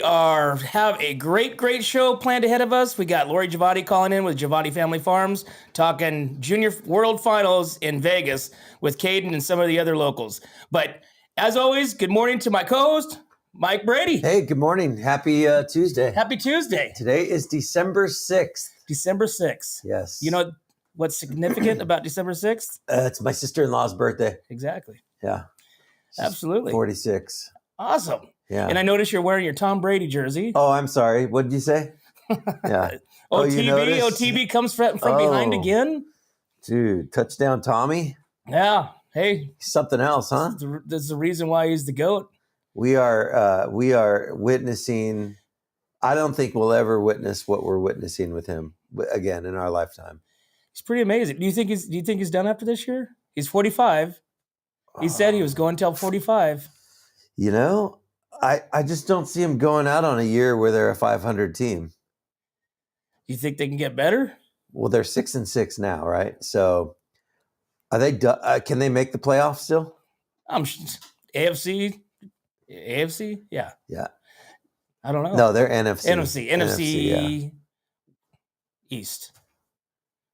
Have a great show planned ahead of us. We got Lori Giavotti calling in with Giavotti Family Farms, talking Junior World Finals in Vegas with Caden and some of the other locals. But as always, good morning to my co-host, Mike Brady. Hey, good morning. Happy Tuesday. Happy Tuesday. Today is December 6th. December 6th. Yes. You know what's significant about December 6th? It's my sister-in-law's birthday. Exactly. Yeah. She's absolutely. 46. Awesome. Yeah. And I noticed you're wearing your Tom Brady jersey. Oh, I'm sorry. What did you say? Yeah. OTB comes from behind again. Dude, touchdown Tommy. Yeah. Hey. Something else, huh? That's the reason why he's the GOAT. We are witnessing. I don't think we'll ever witness what we're witnessing with him again in our lifetime. He's pretty amazing. Do you think he's done after this year? He's 45. He said he was going till 45. You know, I just don't see him going out on a year where they're a 500 team. You think they can get better? Well, they're 6-6 now, right? So, are they? Can they make the playoffs still? AFC, yeah. I don't know. No, they're NFC. NFC East.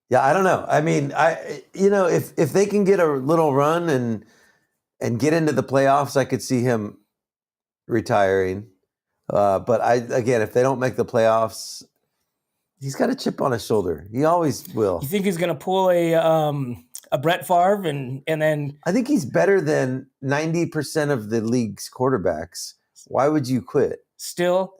Yeah, I don't know. I mean, if they can get a little run and get into the playoffs, I could see him retiring. But if they don't make the playoffs, he's got a chip on his shoulder. He always will. You think he's going to pull a Brett Favre and then? I think he's better than 90% of the league's quarterbacks. Why would you quit? Still.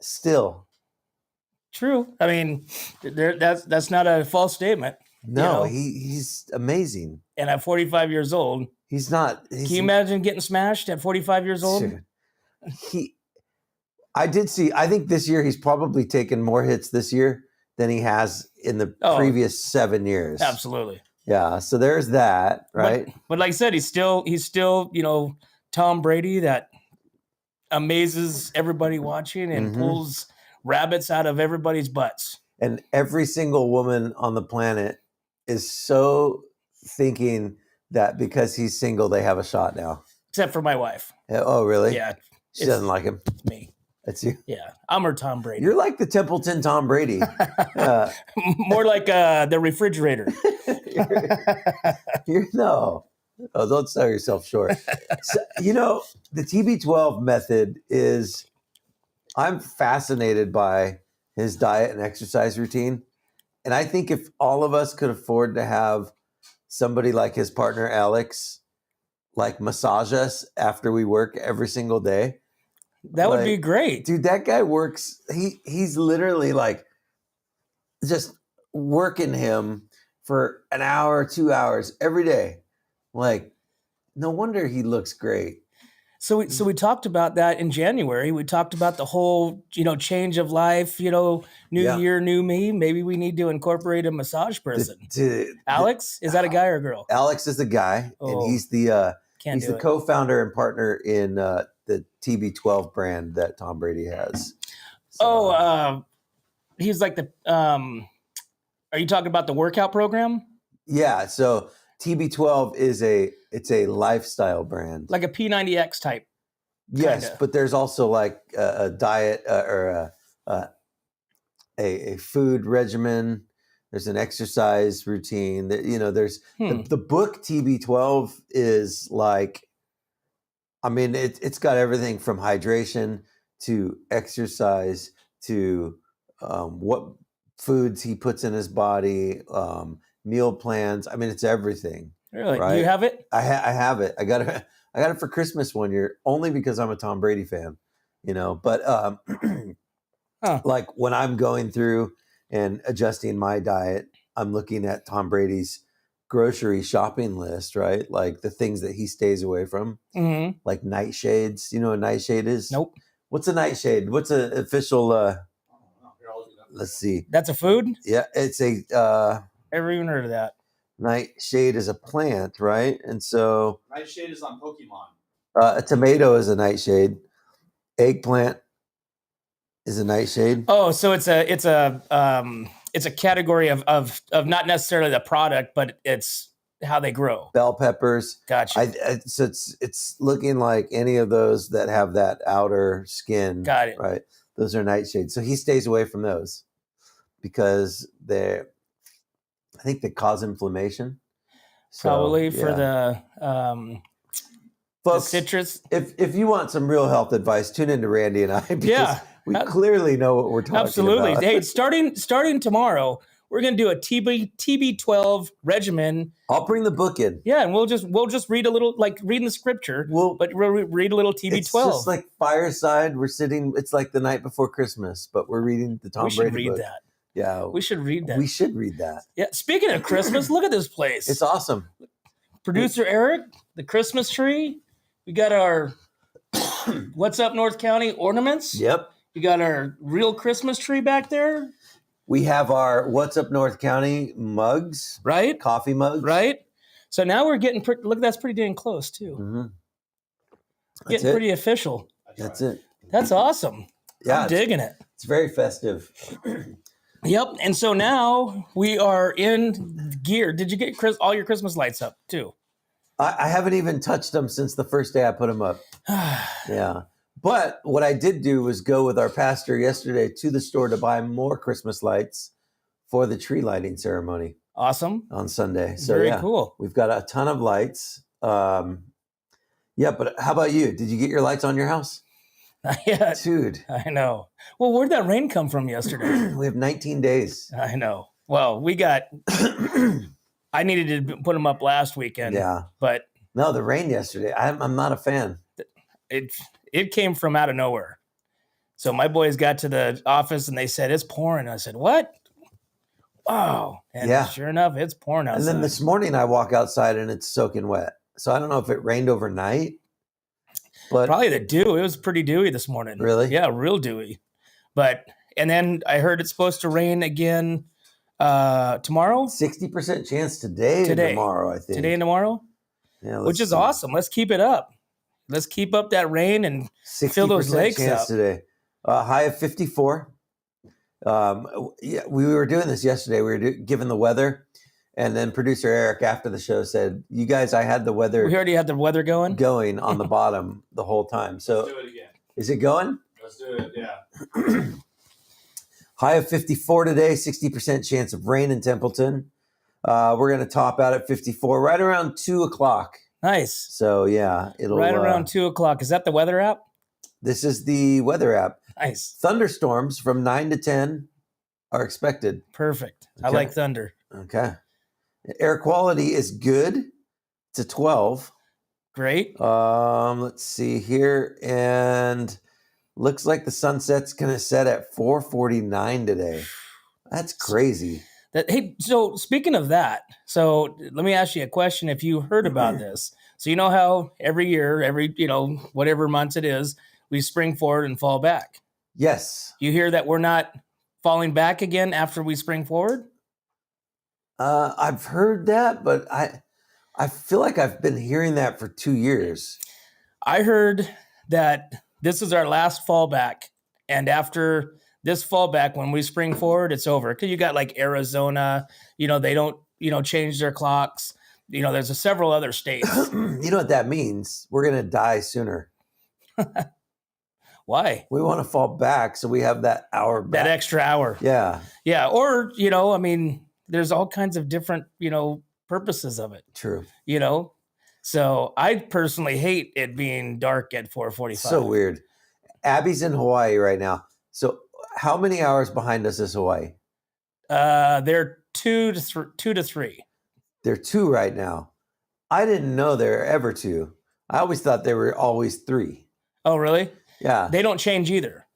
True. I mean, that's not a false statement. No, he's amazing. And at 45 years old, he's not. Can you imagine getting smashed at 45 years old? I think this year he's probably taken more hits this year than he has in the previous 7 years. Absolutely. Yeah. So there's that, right? But like I said, he's still, Tom Brady that amazes everybody watching and pulls rabbits out of everybody's butts. And every single woman on the planet is so thinking that because he's single, they have a shot now. Except for my wife. Oh, really? Yeah. She doesn't like him. It's me. That's you? Yeah. I'm her Tom Brady. You're like the Templeton Tom Brady. More like the refrigerator. No. Oh, don't sell yourself short. So, the TB12 method is, I'm fascinated by his diet and exercise routine. And I think if all of us could afford to have somebody like his partner, Alex, like massage us after we work every single day. That would be great. Dude, that guy works. He's literally like just working him for an hour, 2 hours every day. Like, no wonder he looks great. So we talked about that in January. We talked about the whole, change of life, new year, new me. Maybe we need to incorporate a massage person. Alex, is that a guy or a girl? Alex is a guy, and he's the co-founder and partner in the TB12 brand that Tom Brady has. So, he's like the. Are you talking about the workout program? Yeah. So TB12 is it's a lifestyle brand, like a P90X type. Yes, kinda. But there's also like a diet or a food regimen. There's an exercise routine. There's the book TB12 is like, I mean, it's got everything from hydration to exercise to what foods he puts in his body, meal plans. I mean, it's everything. Really? Right? Do you have it? I have it. I got it for Christmas one year, only because I'm a Tom Brady fan, But like when I'm going through and adjusting my diet, I'm looking at Tom Brady's grocery shopping list, right? Like the things that he stays away from, like nightshades. You know what a nightshade is? Nope. What's a nightshade? What's an official? Let's see. That's a food? Yeah, it's a. Never even heard of that. Nightshade is a plant, right? And so nightshade is on Pokemon. A tomato is a nightshade. Eggplant is a nightshade. Oh, so it's a category of not necessarily the product, but it's how they grow. Bell peppers. Gotcha. So it's looking like any of those that have that outer skin. Got it. Right. those are nightshades. So he stays away from those because I think they cause inflammation. Probably So, for the folks, citrus. If you want some real health advice, tune into Randy and I because we clearly know what we're talking absolutely. about. Hey, starting tomorrow, we're gonna do a TB12 regimen. I'll bring the book in. Yeah, and we'll just read a little, like reading the scripture. But we'll read a little TB12. It's just like fireside. We're sitting. It's like the night before Christmas, but we're reading the Tom Brady book. We should read that. Yeah, we should read that. We should read that. Yeah. Speaking of Christmas, look at this place. It's awesome. Producer Eric, the Christmas tree. We got our What's Up North County ornaments. Yep. We got our real Christmas tree back there. We have our What's Up North County mugs. Right. Coffee mugs. Right. So now we're getting look, that's pretty dang close too. Mm-hmm. Getting pretty official. That's it. That's awesome. Yeah, I'm digging it. It's very festive. Yep. And so now we are in gear. Did you get all your Christmas lights up too? I haven't even touched them since the first day I put them up. Yeah. But what I did do was go with our pastor yesterday to the store to buy more Christmas lights for the tree lighting ceremony. Awesome. On Sunday. So very cool. We've got a ton of lights. But how about you? Did you get your lights on your house? Yeah. Dude. I know. Well, where'd that rain come from yesterday? We have 19 days. I know. Well, we got... I needed to put them up last weekend. Yeah. But... No, the rain yesterday. I'm not a fan. It came from out of nowhere. So my boys got to the office and they said, it's pouring. I said, what? Wow. And sure enough, it's pouring outside. And then this morning I walk outside and it's soaking wet. So I don't know if it rained overnight. But probably the dew. It was pretty dewy this morning. Really? Yeah, real dewy. And then I heard it's supposed to rain again tomorrow. 60% chance today and tomorrow, I think. Today and tomorrow? Yeah, which is awesome. Let's keep it up. Let's keep up that rain and fill those lakes chance up. Today. High of 54. We were doing this yesterday. We were given the weather. And then producer Eric, after the show, said, you guys, I had the weather. We already had the weather going on the bottom the whole time. So let's do it again. Is it going? Let's do it, yeah. High of 54 today, 60% chance of rain in Templeton. We're going to top out at 54 right around 2 o'clock. Nice. So, yeah, it'll right around 2 o'clock. Is that the weather app? This is the weather app. Nice. Thunderstorms from 9 to 10 are expected. Perfect. Okay. I like thunder. Okay. Air quality is good. It's a 12. Great. Let's see here. And looks like the sunset's going to set at 4:49 today. That's crazy. Hey, so speaking of that, so let me ask you a question. If you heard about this, so you know how every year, whatever months it is, we spring forward and fall back. Yes. You hear that we're not falling back again after we spring forward? I've heard that, but I feel like I've been hearing that for 2 years. I heard that this is our last fallback, and after this fallback, when we spring forward, it's over. Because you got like Arizona, they don't, change their clocks. There's several other states. You know what that means? We're going to die sooner. Why? We want to fall back so we have that hour back. That extra hour. Yeah. Yeah. Or, there's all kinds of different, purposes of it. True. So I personally hate it being dark at 4:45. So weird. Abby's in Hawaii right now. So how many hours behind us is Hawaii? They're 2 to 3. They're 2 right now. I didn't know they're ever 2. I always thought they were always 3. Oh, really? Yeah. They don't change either.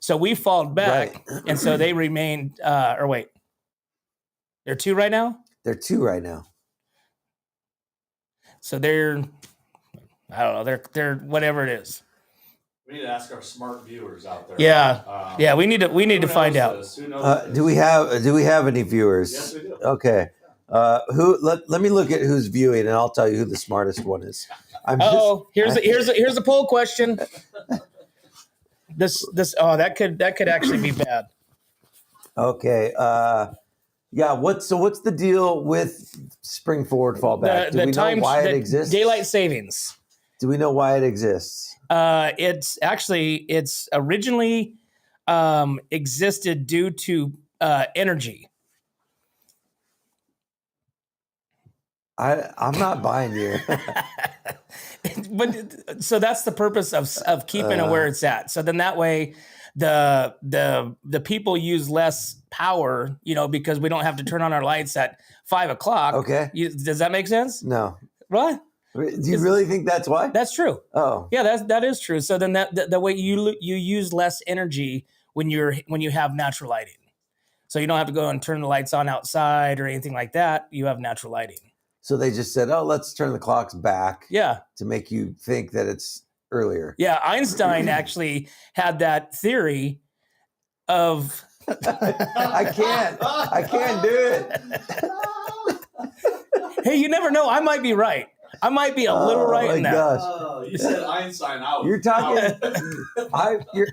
So we fall back, right. And so they remain. Or wait, they're 2 right now. They're 2 right now. So they're, I don't know. They're whatever it is. We need to ask our smart viewers out there. Yeah, yeah. We need to find out. Do we have any viewers? Yes, we do. Okay. Let me look at who's viewing, and I'll tell you who the smartest one is. Here's a poll question. That could actually be bad. Okay. Yeah. What's the deal with spring forward, fall back? Do we know why it exists? Daylight savings. Do we know why it exists? It's originally existed due to energy. I'm not buying you. But so that's the purpose of keeping it where it's at. So then that way the people use less power, because we don't have to turn on our lights at 5 o'clock. Okay. Does that make sense? No. What? Do you really think that's why? That's true. Oh. Yeah, that is true. So then the way you use less energy when you have natural lighting. So you don't have to go and turn the lights on outside or anything like that. You have natural lighting. So they just said, "Oh, let's turn the clocks back." Yeah. To make you think that it's earlier. Yeah, Einstein actually had that theory of. I can't do it. Hey, you never know. I might be right. I might be a little right in that. Gosh. Oh, you said Einstein out. You're talking.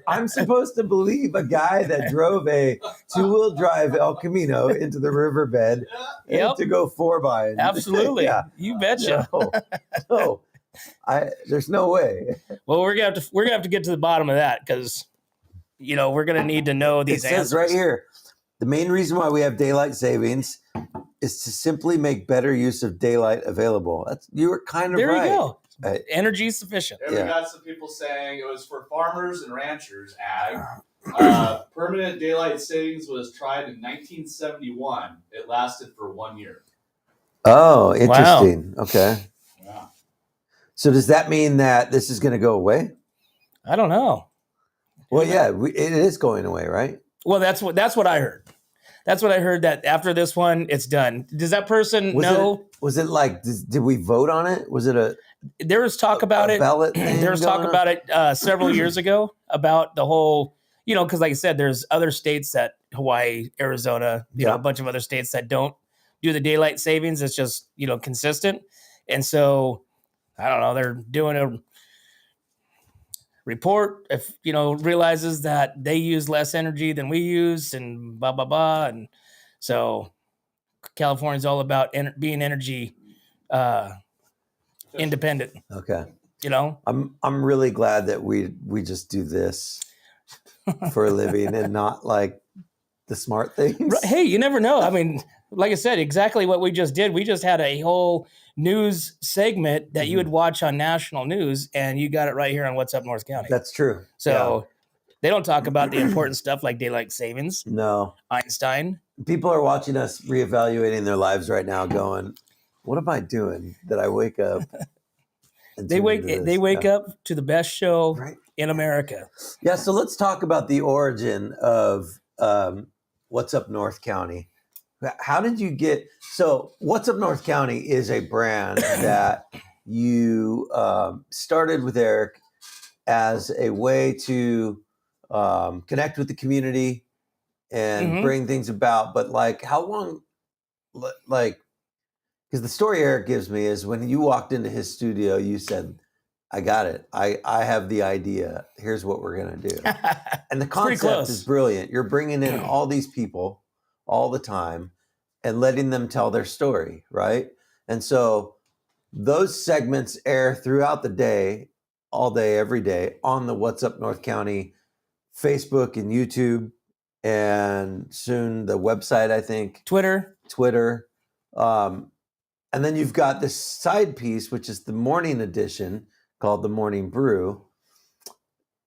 I'm supposed to believe a guy that drove a 2-wheel drive El Camino into the riverbed to go 4x. Absolutely. Yeah. You betcha. No. There's no way. Well, we're gonna have to get to the bottom of that because we're gonna need to know these It says answers. right here. The main reason why we have daylight savings is to simply make better use of daylight available. You were kind of there right. You go. Energy is sufficient. There we got some people saying it was for farmers and ranchers, ag. Permanent daylight savings was tried in 1971. It lasted for 1 year. Oh, interesting. Wow. Okay. Yeah. So does that mean that this is going to go away? I don't know. Well, yeah, it is going away, right? Well, that's what I heard. That's what I heard, that after this one, it's done. Does that person know? Was it like, did we vote on it? Was it there was talk about it. Ballot there was talk about it several years ago about the whole, because like I said, there's other states that Hawaii, Arizona, a bunch of other states that don't do the daylight savings. It's just, consistent. And so, I don't know, they're doing a report if realizes that they use less energy than we use and blah blah blah, and so California's all about being energy independent. Okay. I'm really glad that we just do this for a living and not like the smart things. Hey, you never know. I mean, like I said, exactly what we just did. We just had a whole news segment that you would watch on national news, and you got it right here on What's Up North County. That's true. So they don't talk about the important stuff like daylight savings. No. Einstein. People are watching us reevaluating their lives right now going, what am I doing that I wake up? They wake up to the best show in America. Yeah. So let's talk about the origin of What's Up North County. How did you get? So What's Up North County is a brand that you started with Eric as a way to connect with the community and bring things about. But like, how long, like, because the story Eric gives me is when you walked into his studio, you said, I got it. I have the idea. Here's what we're going to do. And the concept is brilliant. You're bringing in all these people all the time and letting them tell their story, right? And so those segments air throughout the day, all day, every day on the What's Up North County Facebook and YouTube, and soon the website, I think. Twitter. And then you've got this side piece, which is the morning edition called The Morning Brew.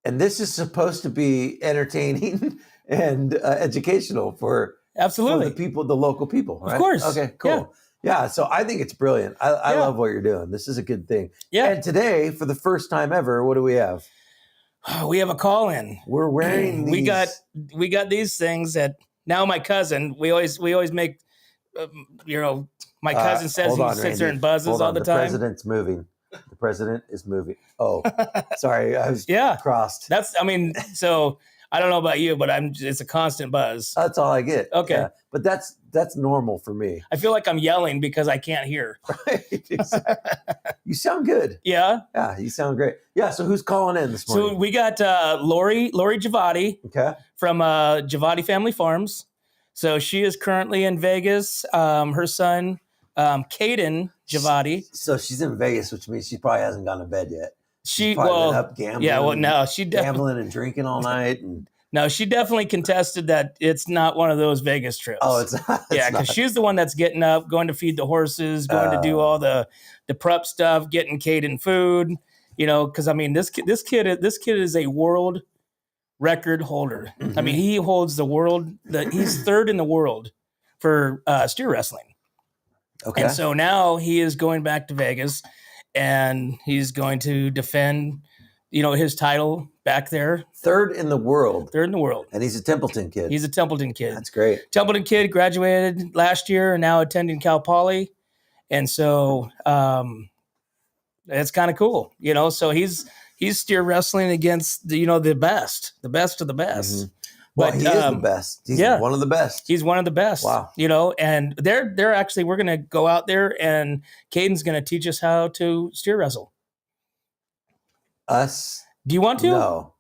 And this is supposed to be entertaining and educational for the people, the local people, right? Of course. Okay, cool. Yeah, so I think it's brilliant. I love what you're doing. This is a good thing. Yeah. And today, for the first time ever, what do we have? We have a call-in. We're wearing these. We got these things that now my cousin, we always make, my cousin says he sits there and buzzes all the time. The president's moving. The president is moving. Oh, sorry. I was crossed. So I don't know about you, but it's a constant buzz. That's all I get. Okay. Yeah. But that's normal for me. I feel like I'm yelling because I can't hear. Right. Exactly. You sound good. Yeah. Yeah, you sound great. Yeah, so who's calling in this morning? So we got Lori Javati from Javati Family Farms. So she is currently in Vegas. Her son, Caden Javati. So she's in Vegas, which means she probably hasn't gone to bed yet. She's probably been up gambling. Yeah, well, no, she gambling and drinking all night and No, she definitely contested that it's not one of those Vegas trips. Oh, it's not. Yeah, because she's the one that's getting up, going to feed the horses, going to do all the prep stuff, getting Caden food. Because I mean, this kid is a world record holder. Mhm. I mean, he holds the world. He's third in the world for steer wrestling. Okay. And so now he is going back to Vegas, and he's going to defend, his title back there. Third in the world. Third in the world. And he's a Templeton kid. He's a Templeton kid. That's great. Templeton kid, graduated last year and now attending Cal Poly. And so it's kind of cool, So he's steer wrestling against the best of the best. Mm-hmm. Well, he is the best. He's one of the best. He's one of the best. Wow. And they're actually, we're going to go out there and Caden's going to teach us how to steer wrestle. Us? Do you want to?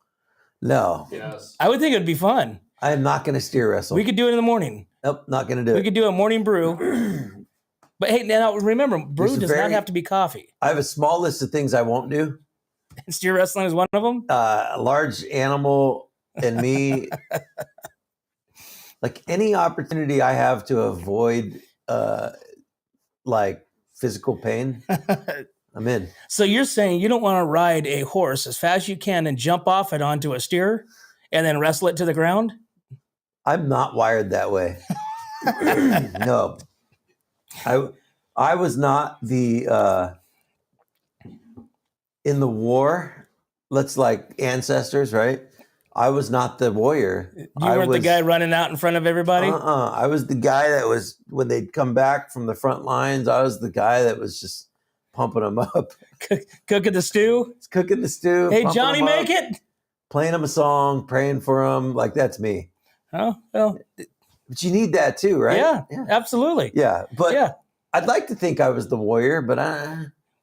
No. Yes. I would think it'd be fun. I am not going to steer wrestle. We could do it in the morning. Nope, not going to do it. We could do a morning brew. But hey, now remember, brew does not have to be coffee. I have a small list of things I won't do. And steer wrestling is one of them? A large animal and me. Like any opportunity I have to avoid like physical pain, I'm in. So you're saying you don't want to ride a horse as fast as you can and jump off it onto a steer and then wrestle it to the ground? I'm not wired that way. No. I was not the in the war, let's like ancestors, right? I was not the warrior. You weren't the guy running out in front of everybody? I was the guy that was, when they'd come back from the front lines, I was the guy that was just pumping them up. Cooking the stew? Cooking the stew. Hey, Johnny, make it? Playing them a song, praying for them. Like, that's me. Oh, well. But you need that too, right? Yeah. Absolutely. Yeah. But yeah. I'd like to think I was the warrior, but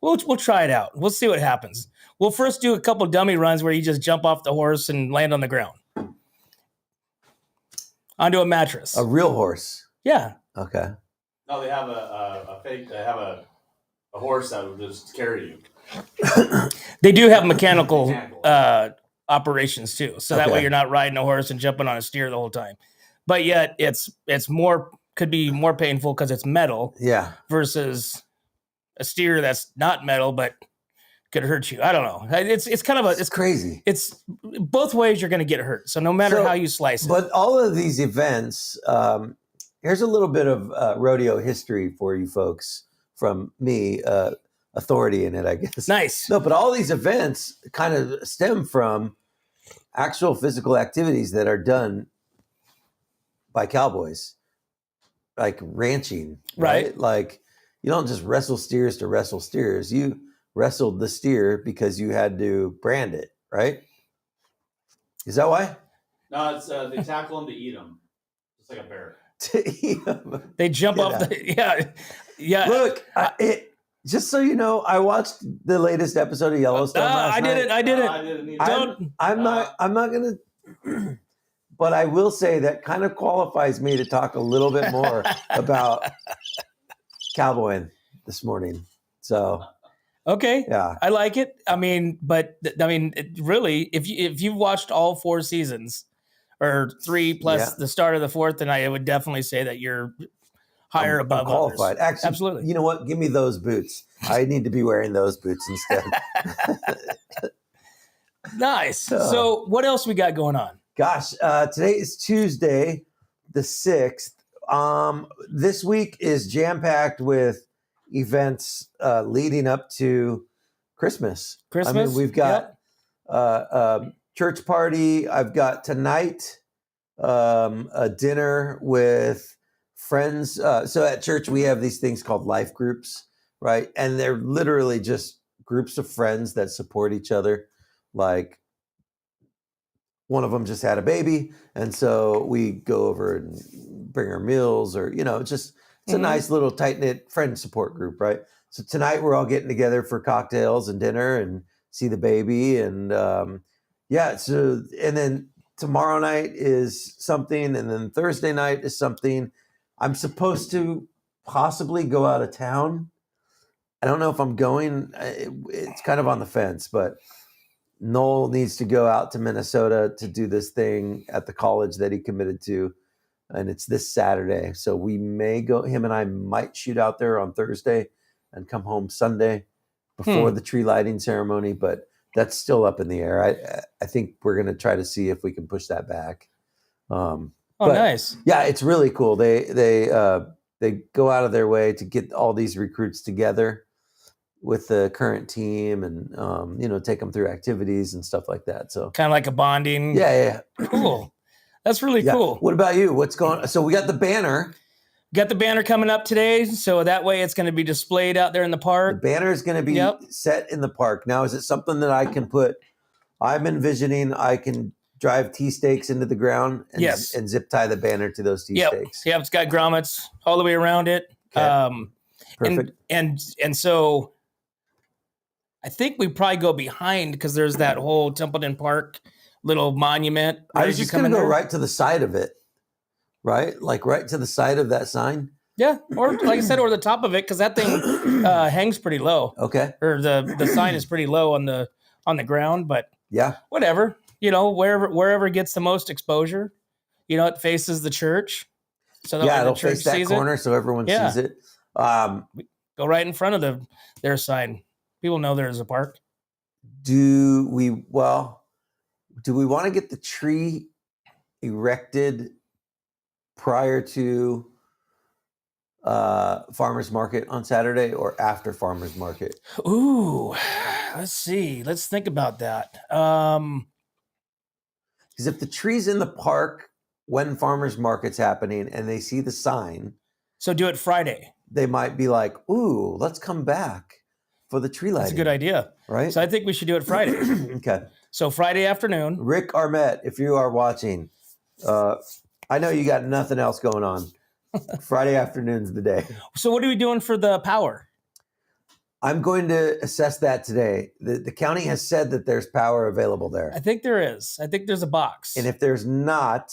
We'll try it out. We'll see what happens. We'll first do a couple dummy runs where you just jump off the horse and land on the ground. Onto a mattress. A real horse. Yeah. Okay. No, they have a fake. They have a horse that will just carry you. They do have mechanical operations too, so that way you're not riding a horse and jumping on a steer the whole time. But yet it's could be more painful because it's metal. Yeah. Versus a steer that's not metal but could hurt you. I don't know. It's kind of it's crazy. It's both ways you're going to get hurt. So no matter how you slice it. But all of these events, here's a little bit of rodeo history for you folks from me, authority in it, I guess. Nice. No, but all these events kind of stem from actual physical activities that are done by cowboys, like ranching, right? Like you don't just wrestle steers to wrestle steers. You wrestled the steer because you had to brand it, right? Is that why? No, it's they tackle them to eat them, just like a bear. To eat them. They jump off the yeah. Look, just so you know, I watched the latest episode of Yellowstone last night. I didn't. I'm not gonna. But I will say that kind of qualifies me to talk a little bit more about cowboying this morning. So. Okay. Yeah. I like it. I mean, really, if you've watched all 4 seasons or 3 plus the start of the 4th, then I would definitely say that you're higher above qualified. Others. Actually, absolutely. You know what? Give me those boots. I need to be wearing those boots instead. Nice. So what else we got going on? Gosh, today is Tuesday, the 6th. This week is jam-packed with events leading up to Christmas. I mean, we've got church party. I've got tonight a dinner with friends. So at church, we have these things called life groups, right? And they're literally just groups of friends that support each other. Like one of them just had a baby, and so we go over and bring her meals, or it's a nice little tight-knit friend support group, right? So tonight we're all getting together for cocktails and dinner and see the baby, and and then tomorrow night is something, and then Thursday night is something. I'm supposed to possibly go out of town. I don't know if I'm going. It's kind of on the fence, but Noel needs to go out to Minnesota to do this thing at the college that he committed to. And it's this Saturday. So we may go, him and I might shoot out there on Thursday and come home Sunday before the tree lighting ceremony. But that's still up in the air. I think we're going to try to see if we can push that back. Oh, but, nice. Yeah, it's really cool. They go out of their way to get all these recruits together with the current team and, take them through activities and stuff like that. So kind of like a bonding. Yeah. Cool. That's really cool. What about you? What's going on? So we got the banner. Got the banner coming up today. So that way it's going to be displayed out there in the park. The banner is going to be set in the park. Now, is it something that I can put? I'm envisioning I can drive tea stakes into the ground and zip tie the banner to those tea stakes. Yeah, it's got grommets all the way around it. Okay. Perfect. And so I think we probably go behind because there's that whole Templeton Park little monument. I was just going to go right to the side of it, right? Like right to the side of that sign. Yeah, or like I said, or the top of it, because that thing hangs pretty low. Okay. Or the sign is pretty low on the ground, but whatever. Wherever gets the most exposure. It faces the church. So that it'll face that corner so everyone sees it. Go right in front of their sign. People know there's a park. Do we want to get the tree erected prior to farmers market on Saturday or after farmers market? Ooh, let's see. Let's think about that. Because if the tree's in the park when farmers market's happening and they see the sign, so do it Friday. They might be like, "Ooh, let's come back for the tree lighting." That's a good idea, right? So I think we should do it Friday. Okay. So Friday afternoon. Rick Armett, if you are watching, I know you got nothing else going on. Friday afternoon's the day. So what are we doing for the power? I'm going to assess that today. The county has said that there's power available there. I think there is. I think there's a box. And if there's not,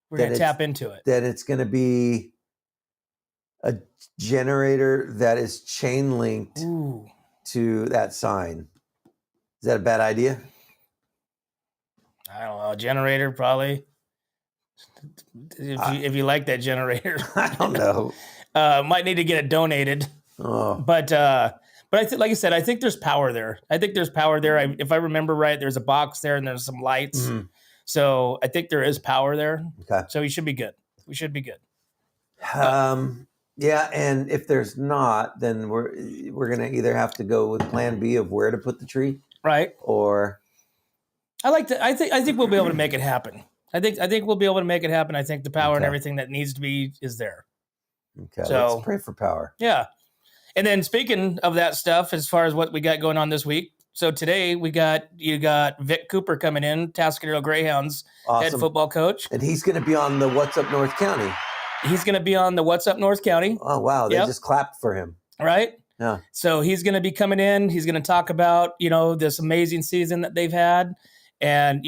we're going to tap into it. Then it's going to be a generator that is chain linked to that sign. Is that a bad idea? I don't know. A generator, probably. If you like that generator, I don't know. Might need to get it donated. Oh. But like I said, I think there's power there. If I remember right, there's a box there and there's some lights. Mm-hmm. So I think there is power there. Okay. So we should be good. Yeah, and if there's not, then we're gonna either have to go with Plan B of where to put the tree, right? Or I think we'll be able to make it happen. I think we'll be able to make it happen. I think the power and everything that needs to be is there. Okay, so let's pray for power. Yeah, and then speaking of that stuff, as far as what we got going on this week, so today you got Vic Cooper coming in, Tascadero Greyhounds head football coach, and he's going to be on the What's Up North County. He's going to be on the What's Up North County. Oh, wow. They just clapped for him. Right? Yeah. So he's going to be coming in. He's going to talk about, this amazing season that they've had. And,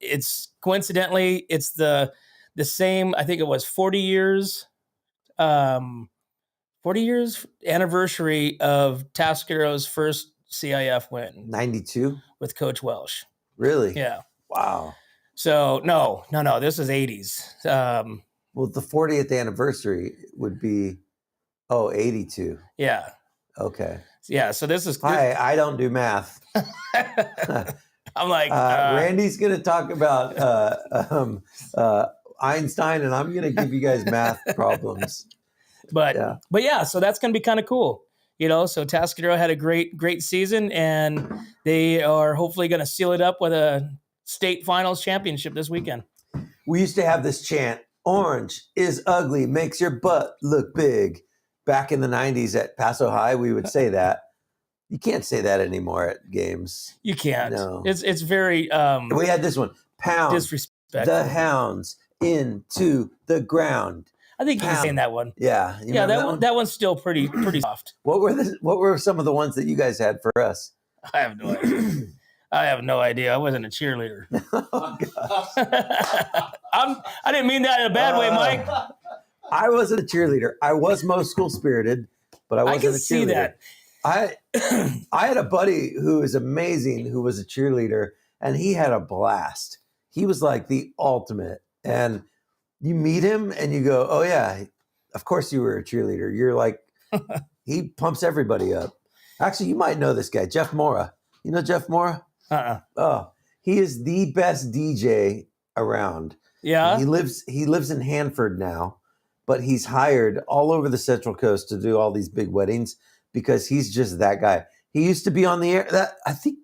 it's coincidentally, it's the same, I think it was 40 years anniversary of Tascadero's first CIF win. 92? With Coach Welsh. Really? Yeah. Wow. So, no, this is 80s. Well, the 40th anniversary would be, 82. Yeah. Okay. Yeah. So this is. I don't do math. I'm like. Randy's going to talk about Einstein, and I'm going to give you guys math problems. But so that's going to be kind of cool. So Tascadero had a great season, and they are hopefully going to seal it up with a state finals championship this weekend. We used to have this chant. Orange is ugly, makes your butt look big. Back in the 90s at Paso High, we would say that. You can't say that anymore at games. You can't. No. It's very... we had this one. Pound disrespectful. The hounds into the ground. I think you're saying that one. Yeah. That one's still pretty soft. What were some of the ones that you guys had for us? I have no idea. I wasn't a cheerleader. Oh, I didn't mean that in a bad way, Mike. I wasn't a cheerleader. I was most school spirited, but I wasn't a cheerleader. See that. I had a buddy who is amazing, who was a cheerleader, and he had a blast. He was like the ultimate. And you meet him and you go, oh yeah, of course you were a cheerleader. You're like, he pumps everybody up. Actually, you might know this guy, Jeff Mora. You know Jeff Mora? Oh, he is the best DJ around. Yeah. He lives in Hanford now, but he's hired all over the Central Coast to do all these big weddings because he's just that guy. He used to be on the air. That I think.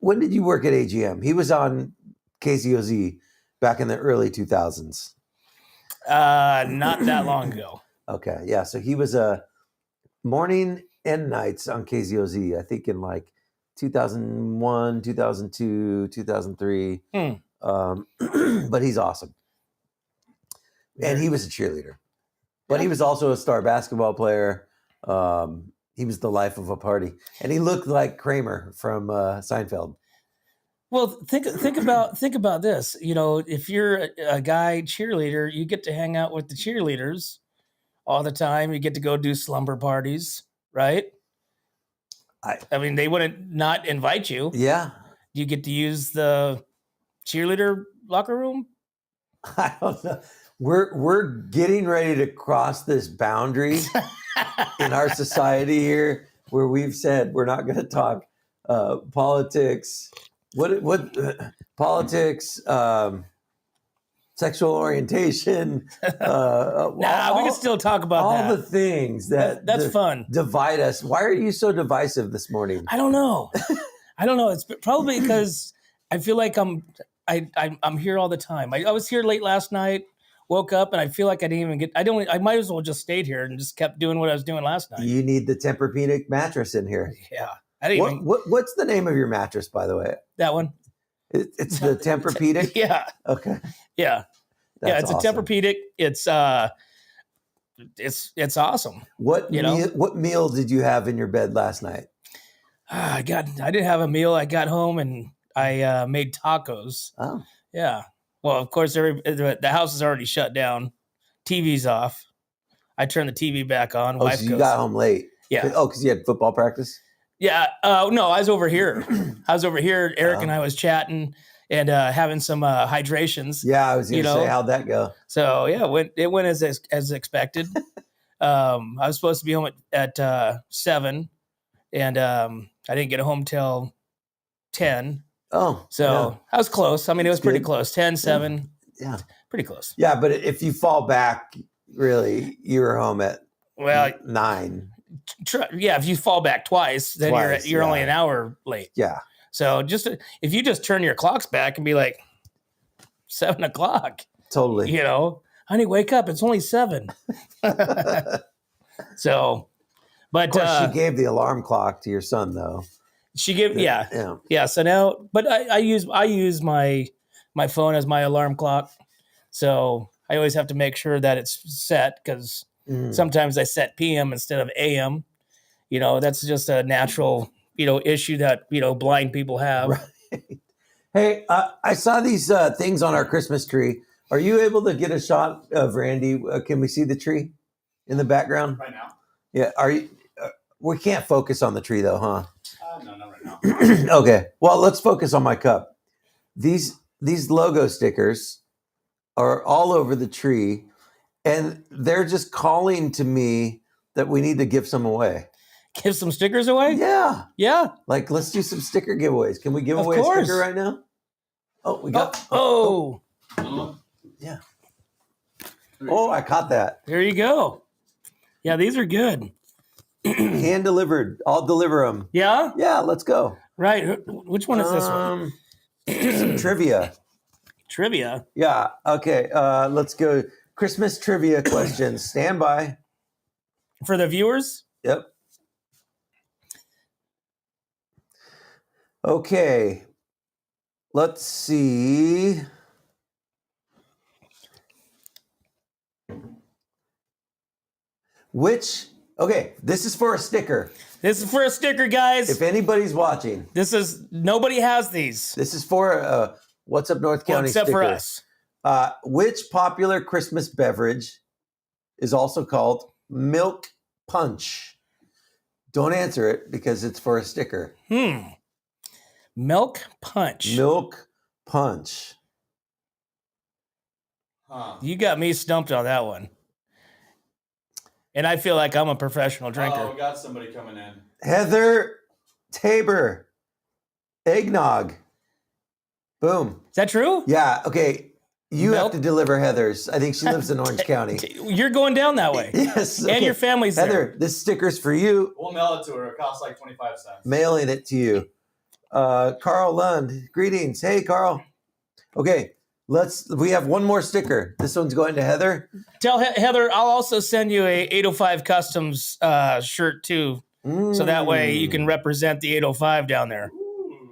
When did you work at AGM? He was on KCOZ back in the early 2000s. Not that long ago. Okay, yeah. So he was a morning and nights on KCOZ. I think in like 2001, 2002, 2003. But he's awesome. And he was a cheerleader. But he was also a star basketball player. He was the life of a party. And he looked like Kramer from Seinfeld. Well, think about this. You know, if you're a guy cheerleader, you get to hang out with the cheerleaders all the time. You get to go do slumber parties, right? I mean, they wouldn't not invite you. Yeah. You get to use the cheerleader locker room. I don't know. We're getting ready to cross this boundary in our society here, where we've said we're not going to talk politics. What politics? Sexual orientation. We can still talk about all that. the things that's fun. Divide us. Why are you so divisive this morning? I don't know. It's probably because I feel like I'm here all the time. I was here late last night, woke up, and I feel like I didn't even get. I might as well just stayed here and just kept doing what I was doing last night. You need the Tempur-Pedic mattress in here. Yeah, I didn't. What's the name of your mattress, by the way? That one. It's the Tempur-Pedic. Yeah. Okay. Yeah. That's it's awesome. a Tempur-Pedic. It's awesome. What meal did you have in your bed last night? I didn't have a meal. I got home and I made tacos. Oh. Yeah. Well, of course, the house is already shut down. TV's off. I turned the TV back on. Oh, so you got home late. Yeah. Oh, because you had football practice? Yeah. No, I was over here. Eric and I was chatting and having some hydrations. Yeah, I was going to say, how'd that go? So, yeah, it went as expected. I was supposed to be home at 7, and I didn't get home till 10. Oh. So I was close. I mean, it was pretty close. 10, 7. Yeah. Pretty close. Yeah, but if you fall back, really, you were home at 9. If you fall back twice, then you're only an hour late. Yeah. So if you just turn your clocks back and be like 7 o'clock. Totally. Honey, wake up. It's only 7. So, but of course, she gave the alarm clock to your son, though. She gave, yeah. So now, but I use my phone as my alarm clock. So I always have to make sure that it's set because sometimes I set PM instead of AM. That's just a natural, issue that, blind people have. Right. Hey, I saw these things on our Christmas tree. Are you able to get a shot of Randy? Can we see the tree in the background? Right now? Yeah. Are you? We can't focus on the tree though, huh? No, not right now. Okay. Well, let's focus on my cup. These logo stickers are all over the tree, and they're just calling to me that we need to give some away. Give some stickers away? Yeah. Yeah. Like, let's do some sticker giveaways. Can we give Of away course. a sticker right now? Oh, we got. Yeah. Oh, I caught that. There you go. Yeah, these are good. Hand delivered. I'll deliver them. Yeah? Yeah, let's go. Right. Which one is this one? Some trivia. Trivia? Yeah. Okay. Let's go. Christmas trivia questions. Stand by. For the viewers? Yep. Okay. Let's see. Okay, this is for a sticker. This is for a sticker, guys. If anybody's watching. Nobody has these. This is for What's Up North County except sticker. for us. Which popular Christmas beverage is also called milk punch? Don't answer it because it's for a sticker. Milk punch. Milk punch. Huh. You got me stumped on that one. And I feel like I'm a professional drinker. Oh, we got somebody coming in. Heather Tabor. Eggnog. Boom. Is that true? Yeah. Okay. You Milk? have to deliver Heather's. I think she lives in Orange County. You're going down that way. Yes. And your family's Heather, there. this sticker's for you. We'll mail it to her. It costs like 25 cents. Mailing it to you. Carl Lund. Greetings. Hey, Carl. Okay. We have one more sticker. This one's going to Heather. Tell Heather, I'll also send you a 805 Customs shirt too. So that way you can represent the 805 down there. Ooh.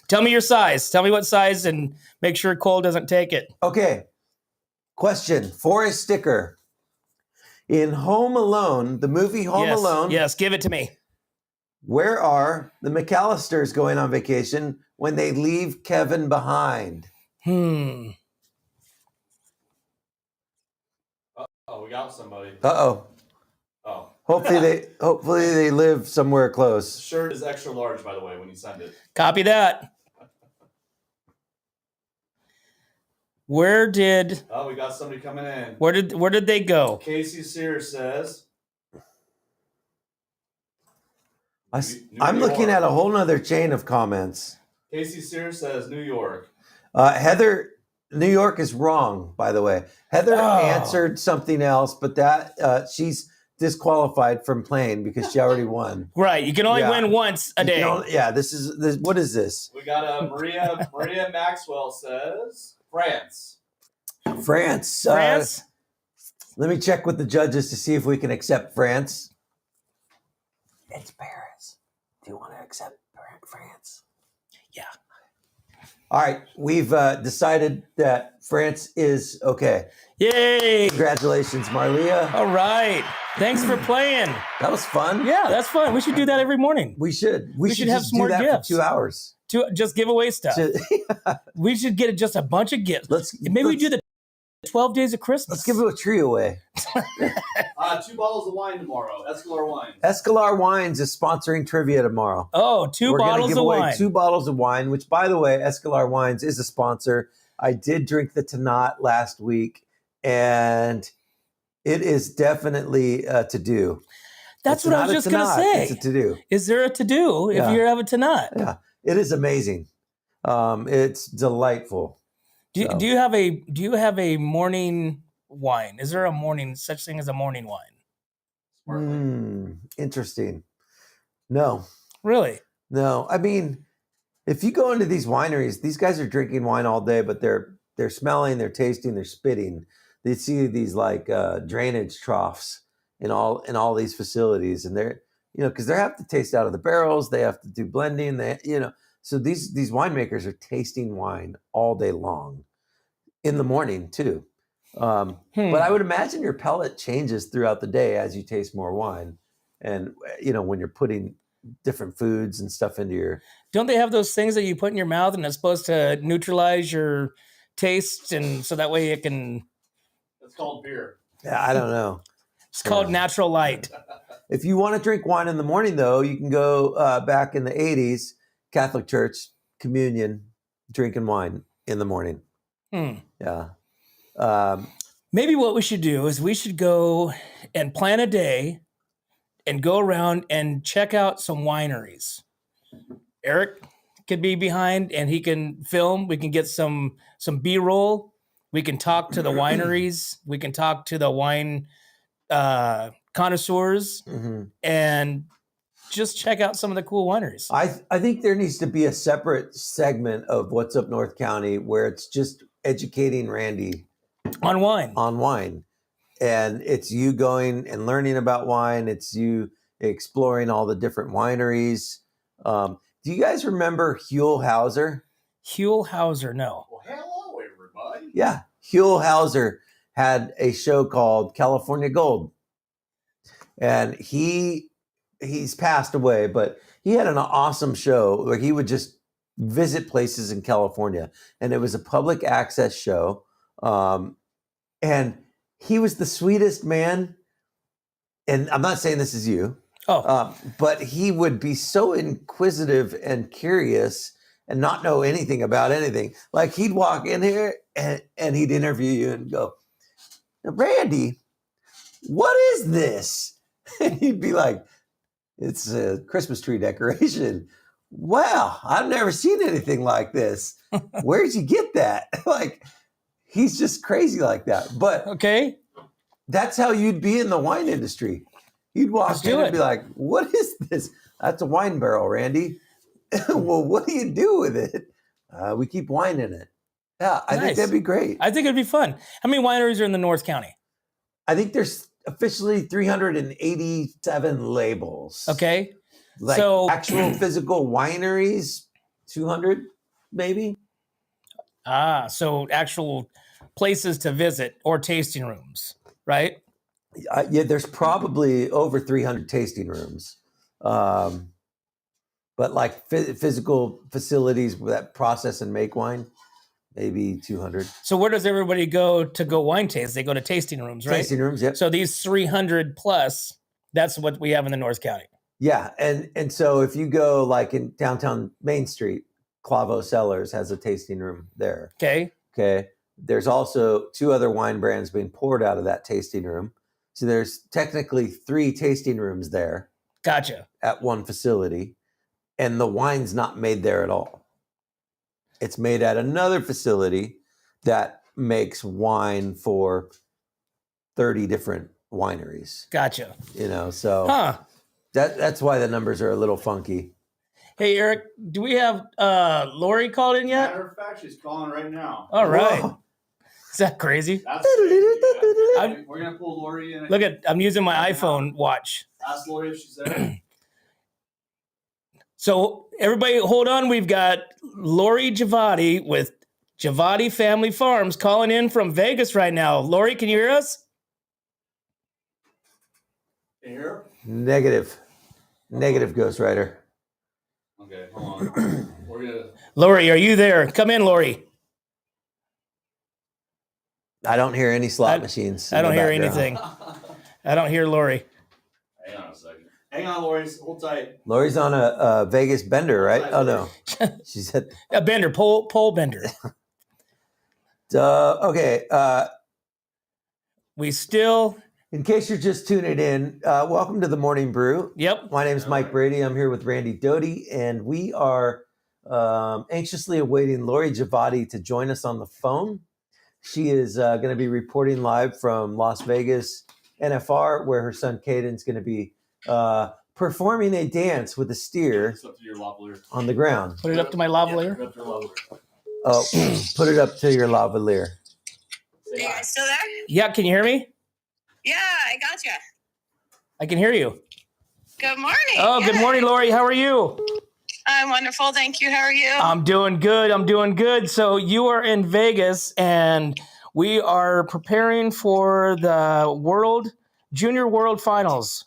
Tell me your size. Tell me what size and make sure Cole doesn't take it. Okay. Question for a sticker. In Home Alone, the movie Home Yes, Alone, yes, give it to me. where are the McAllisters going on vacation when they leave Kevin behind? Oh, we got somebody. Uh-oh. Oh. Hopefully they live somewhere The close. shirt is extra large, by the way, when you send it. Copy that. Where did Oh, we got somebody coming in. where did they go? Casey Sears says, I'm looking at a whole nother chain of comments. Casey Sears says New York. Heather, New York is wrong, by the way. Heather Oh. answered something else, but that she's disqualified from playing because she already won. Right, you can only Yeah. win once a You day. can only- this. What is this? We got Maria Maxwell says France. France. France? Let me check with the judges to see if we can accept France. It's Paris. Do you want to accept France? Yeah. All right. We've decided that France is okay. Yay! Congratulations, Marlia. All right. Thanks for playing. That was fun. Yeah, that's fun. We should do that every morning. We should. We should have just some more do that gifts. for 2 hours. To just give away stuff. We should get just a bunch of gifts. Maybe we do the 12 days of Christmas. Let's give a tree away. 2 bottles of wine tomorrow. Escalar wine. Escalar Wines is sponsoring trivia tomorrow. Oh, 2 We're gonna bottles give of away wine. 2 bottles of wine, which, by the way, Escalar Wines is a sponsor. I did drink the Tanat last week, and it is definitely to do. That's what I was just going to say. It's a to do. Is there a to do if Yeah. you have a tonight? Yeah, it is amazing. It's delightful. Do you have a morning wine? Is there such thing as a morning wine? Sparkling. Interesting. No. Really? No, I mean, if you go into these wineries, these guys are drinking wine all day, but they're smelling, they're tasting, they're spitting. They see these like drainage troughs in all these facilities, and they're because they have to taste out of the barrels, they have to do blending, so these winemakers are tasting wine all day long, in the morning too. But I would imagine your palate changes throughout the day as you taste more wine, and when you're putting different foods and stuff into your. Don't they have those things that you put in your mouth and it's supposed to neutralize your taste, and so that way it can? It's called beer. Yeah, I don't know. It's called natural light. If you want to drink wine in the morning, though, you can go back in the 80s, Catholic Church, communion, drinking wine in the morning. Yeah. Maybe what we should do is we should go and plan a day and go around and check out some wineries. Eric could be behind and he can film. We can get some B-roll. We can talk to the wineries. We can talk to the wine connoisseurs and just check out some of the cool wineries. I think there needs to be a separate segment of What's Up North County where it's just educating Randy on wine. And it's you going and learning about wine. It's you exploring all the different wineries. Do you guys remember Huell Hauser? Huell Hauser, no. Well, hello, everybody. Yeah. Huell Hauser had a show called California Gold. And he's passed away, but he had an awesome show where he would just visit places in California. And it was a public access show. And he was the sweetest man. And I'm not saying this is you. But he would be so inquisitive and curious and not know anything about anything. Like he'd walk in here and he'd interview you and go, Randy, what is this? And he'd be like, it's a Christmas tree decoration. Wow, I've never seen anything like this. Where'd you get that? Like, he's just crazy like that. But Okay. that's how you'd be in the wine industry. You'd walk in and be like, what is this? That's a wine barrel, Randy. Well, what do you do with it? We keep wine in it. Yeah, I think that'd be great. I think it'd be fun. How many wineries are in the North County? I think there's officially 387 labels. Okay. Like so actual physical wineries, 200 maybe. So actual places to visit or tasting rooms, right? Yeah, there's probably over 300 tasting rooms. But like physical facilities that process and make wine, maybe 200. So where does everybody go to go wine taste? They go to tasting rooms, right? Tasting rooms, yep. So these 300 plus, that's what we have in the North County. Yeah, and so if you go like in downtown Main Street, Clavo Cellars has a tasting room there. Okay. There's also 2 other wine brands being poured out of that tasting room. So there's technically 3 tasting rooms there. Gotcha. At one facility, and the wine's not made there at all. It's made at another facility that makes wine for 30 different wineries. Gotcha. So that's why the numbers are a little funky. Hey, Eric, do we have Lori called in yet? Matter of fact, she's calling right now. All right. Whoa. Is that crazy? That's crazy. We're going to pull Lori in. Look I'm using my iPhone watch. Ask Lori if she's there. So everybody hold on. We've got Lori Giavotti with Giavotti Family Farms calling in from Vegas right now. Lori, can you hear us? Can you hear? Negative, Ghost Rider. Okay, hold on. Lori, are you there? Come in, Lori. I don't hear any slot machines. I don't hear anything. I don't hear Lori. Hang on a second. Hang on, Lori. Hold tight. Lori's on a Vegas bender, right? Oh, no. She said... A bender, pole bender. Okay. We still... In case you're just tuning in, welcome to the Morning Brew. Yep. My name is Mike Brady. I'm here with Randy Doty, and we are anxiously awaiting Lori Giavotti to join us on the phone. She is going to be reporting live from Las Vegas NFR, where her son Caden's going to be performing a dance with a steer on the ground. Put it up to my lavalier. Oh, put it up to your lavalier. Are you guys still there? Yeah, can you hear me? Yeah, I got you. I can hear you. Good morning. Oh, good morning, Lori. How are you? I'm wonderful. Thank you. How are you? I'm doing good. So you are in Vegas, and we are preparing for the Junior World Finals.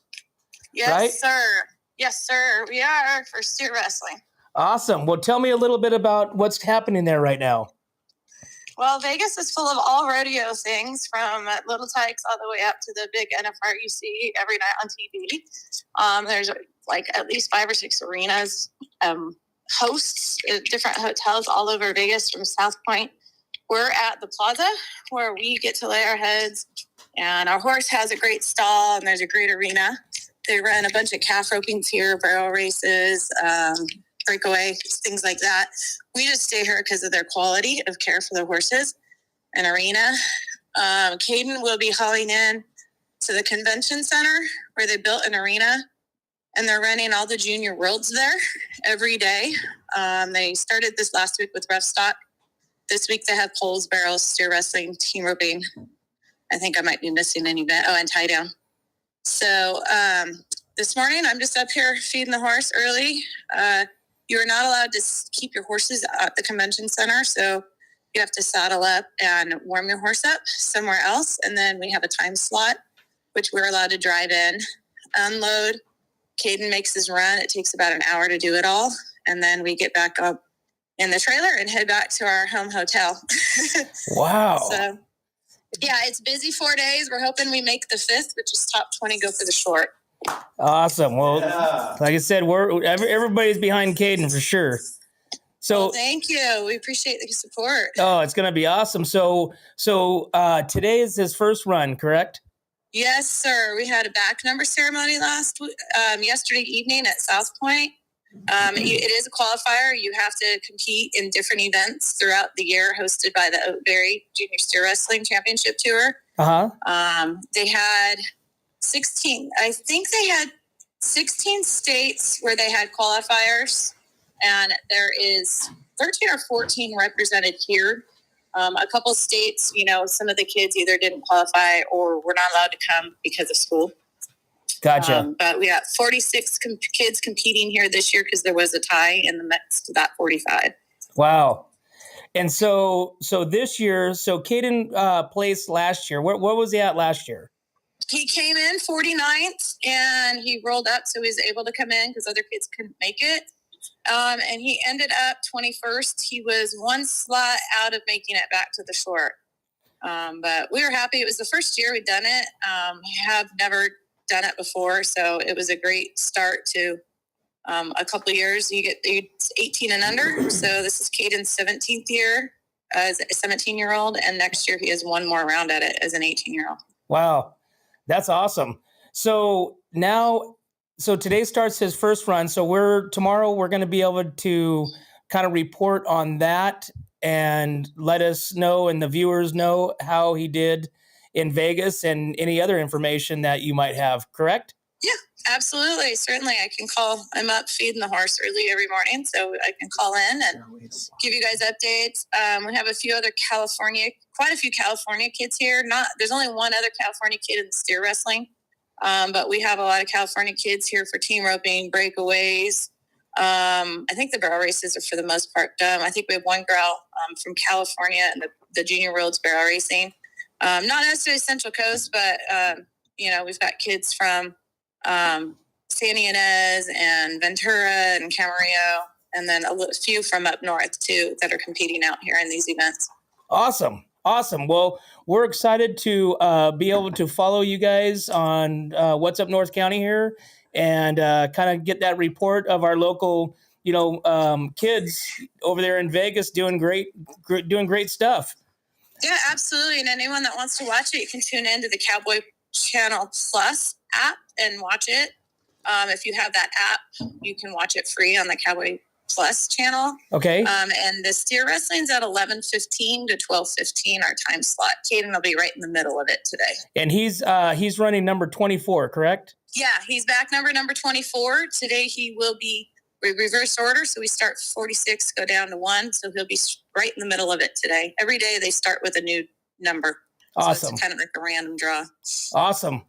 Yes, right? sir. Yes, sir. We are for steer wrestling. Awesome. Well, tell me a little bit about what's happening there right now. Well, Vegas is full of all rodeo things, from little tykes all the way up to the big NFR you see every night on TV. There's like at least 5 or 6 arenas, hosts, different hotels all over Vegas from South Point. We're at the plaza where we get to lay our heads, and our horse has a great stall, and there's a great arena. They run a bunch of calf ropings here, barrel races, breakaway, things like that. We just stay here because of their quality of care for the horses and arena. Caden will be hauling in to the convention center where they built an arena, and they're running all the junior worlds there every day. They started this last week with rough stock. This week they have poles, barrels, steer wrestling, team roping. I think I might be missing an event. Oh, and tie down. So this morning I'm just up here feeding the horse early. You are not allowed to keep your horses at the convention center, so you have to saddle up and warm your horse up somewhere else. And then we have a time slot, which we're allowed to drive in, unload. Caden makes his run. It takes about an hour to do it all. And then we get back up in the trailer and head back to our home hotel. Wow. So, yeah, it's busy 4 days. We're hoping we make the 5th, which is top 20, go for the short. Awesome. Well, Yeah. like I said, everybody's behind Caden for sure. So Well, thank you. We appreciate the support. oh, it's going to be awesome. So today is his first run, correct? Yes, sir. We had a back number ceremony yesterday evening at South Point. It is a qualifier. You have to compete in different events throughout the year, hosted by the Oatberry Junior Steer Wrestling Championship Tour. They had 16. I think they had 16 states where they had qualifiers, and there is 13 or 14 represented here. A couple states, some of the kids either didn't qualify or were not allowed to come because of school. Gotcha. But we got 46 kids competing here this year because there was a tie in the mix to that 45. Wow. And so this year, so Caden placed last year. What was he at last year? He came in 49th and he rolled up, so he was able to come in because other kids couldn't make it. And he ended up 21st. He was one slot out of making it back to the short. But we were happy. It was the first year we'd done it. We have never done it before, so it was a great start to a couple of years. You get 18 and under. So this is Caden's 17th year as a 17-year-old, and next year he has one more round at it as an 18-year-old. Wow, that's awesome. So today starts his first run. So tomorrow we're going to be able to kind of report on that and let us know and the viewers know how he did in Vegas and any other information that you might have, correct? Yeah, absolutely. Certainly. I'm up feeding the horse early every morning, so I can call in and give you guys updates. We have quite a few California kids here. There's only one other California kid in steer wrestling, but we have a lot of California kids here for team roping, breakaways. I think the barrel races are for the most part done. I think we have one girl from California and the Junior World's barrel racing. Not necessarily Central Coast, but, we've got kids from Santa Ynez and Ventura and Camarillo, and then a few from up north, too, that are competing out here in these events. Awesome. Well, we're excited to be able to follow you guys on What's Up North County here and kind of get that report of our local, kids over there in Vegas doing great stuff. Yeah, absolutely. And anyone that wants to watch it, you can tune into the Cowboy Channel Plus app and watch it. If you have that app, you can watch it free on the Cowboy Plus channel. Okay. And the steer wrestling's at 11:15 to 12:15, our time slot. Caden will be right in the middle of it today. And he's running number 24, correct? Yeah, he's back number 24. Today he will be reverse order, so we start 46, go down to 1, so he'll be right in the middle of it today. Every day they start with a new number. Awesome. So it's kind of like a random draw. Awesome.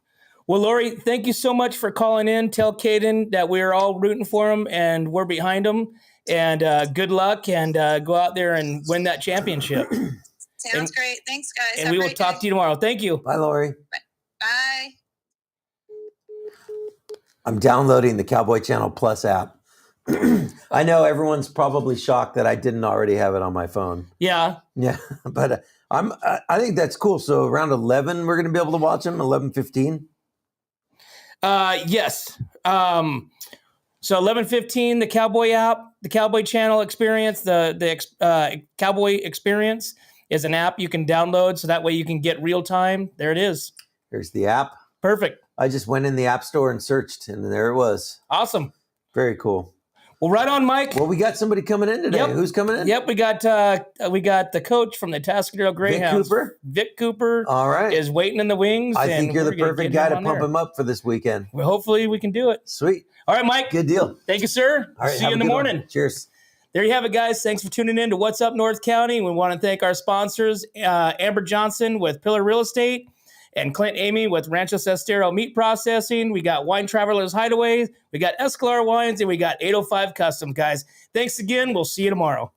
Well, Lori, thank you so much for calling in. Tell Caden that we're all rooting for him and we're behind him. And good luck and go out there and win that championship. Sounds great. Thanks, guys. And we will talk to you tomorrow. Thank you. Bye, Lori. Bye. I'm downloading the Cowboy Channel Plus app. I know everyone's probably shocked that I didn't already have it on my phone. Yeah, but I think that's cool. So around 11, we're going to be able to watch them. 11:15. Yes. So 11:15, the Cowboy app, the Cowboy Channel experience, the Cowboy experience is an app you can download, so that way you can get real time. There it is. There's the app. Perfect. I just went in the App Store and searched, and there it was. Awesome. Very cool. Well, right on, Mike. Well, we got somebody coming in today. Yep. Who's coming in? Yep, we got the coach from the Tascadero Greyhounds. Vic Cooper? Cooper. All right. Is waiting in the wings. I think you're the perfect guy to pump him up for this weekend. Well, hopefully we can do it. Sweet. All right, Mike. Good deal. Thank you, sir. All right, See you in the morning. One. Cheers. There you have it, guys. Thanks for tuning in to What's Up North County. We want to thank our sponsors, Amber Johnson with Pillar Real Estate and Clint Amy with Rancho Sestero Meat Processing. We got Wine Travelers Hideaway. We got Escalar Wines, and we got 805 Custom, guys. Thanks again. We'll see you tomorrow.